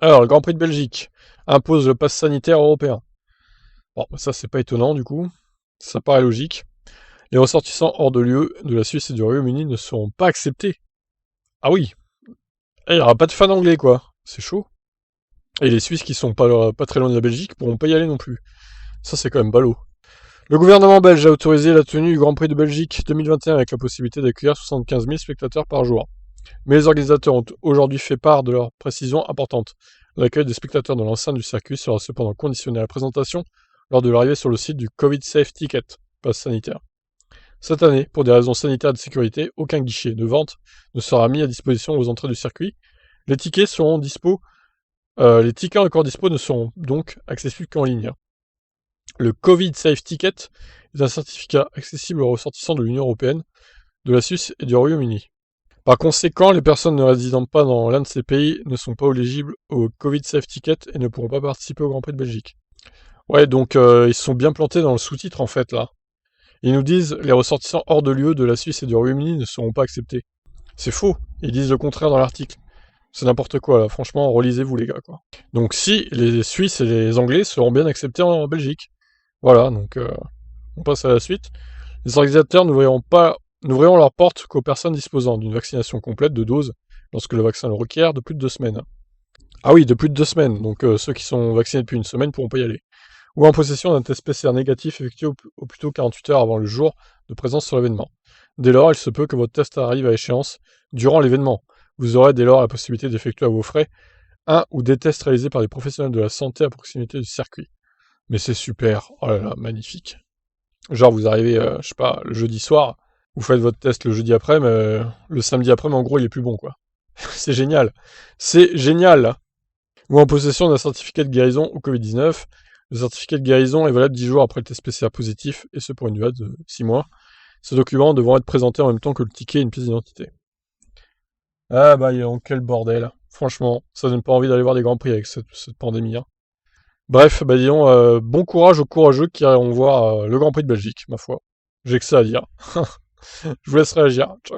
Alors, le Grand Prix de Belgique impose le pass sanitaire européen. Bon, ça c'est pas étonnant du coup, ça paraît logique. Les ressortissants hors de l'UE, de la Suisse et du Royaume-Uni ne seront pas acceptés. Ah oui, il n'y aura pas de fans anglais quoi, c'est chaud. Et les Suisses qui sont pas très loin de la Belgique pourront pas y aller non plus. Ça c'est quand même ballot. Le gouvernement belge a autorisé la tenue du Grand Prix de Belgique 2021 avec la possibilité d'accueillir 75 000 spectateurs par jour. Mais les organisateurs ont aujourd'hui fait part de leurs précisions importantes. L'accueil des spectateurs dans l'enceinte du circuit sera cependant conditionné à la présentation lors de l'arrivée sur le site du Covid Safe Ticket, passe sanitaire. Cette année, pour des raisons sanitaires et de sécurité, aucun guichet de vente ne sera mis à disposition aux entrées du circuit. Les tickets seront dispo. Les tickets encore dispo ne seront donc accessibles qu'en ligne. Le Covid Safe Ticket est un certificat accessible aux ressortissants de l'Union européenne, de la Suisse et du Royaume-Uni. Par conséquent, les personnes ne résidant pas dans l'un de ces pays ne sont pas éligibles au Covid Safe Ticket et ne pourront pas participer au Grand Prix de Belgique. Ouais, donc ils se sont bien plantés dans le sous-titre en fait là. Ils nous disent les ressortissants hors de l'UE de la Suisse et du Royaume-Uni ne seront pas acceptés. C'est faux, ils disent le contraire dans l'article. C'est n'importe quoi là, franchement, relisez-vous les gars quoi. Donc si, les Suisses et les Anglais seront bien acceptés en Belgique. Voilà, donc on passe à la suite. Les organisateurs n'ouvriront leurs portes qu'aux personnes disposant d'une vaccination complète de doses lorsque le vaccin le requiert de plus de 2 semaines. Ah oui, de plus de 2 semaines, donc ceux qui sont vaccinés depuis une semaine pourront pas y aller. Ou en possession d'un test PCR négatif effectué au plus tôt 48 heures avant le jour de présence sur l'événement. Dès lors, il se peut que votre test arrive à échéance durant l'événement. Vous aurez dès lors la possibilité d'effectuer à vos frais un ou des tests réalisés par des professionnels de la santé à proximité du circuit. Mais c'est super, oh là là, magnifique. Genre vous arrivez, je sais pas, le jeudi soir, vous faites votre test le jeudi après, mais le samedi après, mais en gros il est plus bon quoi. C'est génial. C'est génial. Ou en possession d'un certificat de guérison au Covid-19. Le certificat de guérison est valable 10 jours après le test PCR positif, et ce pour une durée de 6 mois. Ces documents devront être présentés en même temps que le ticket et une pièce d'identité. Ah bah quel bordel. Franchement, ça donne pas envie d'aller voir des grands prix avec cette pandémie. Hein. Bref, bah disons, bon courage aux courageux qui iront voir le Grand Prix de Belgique, ma foi. J'ai que ça à dire. Je vous laisse réagir. Ciao.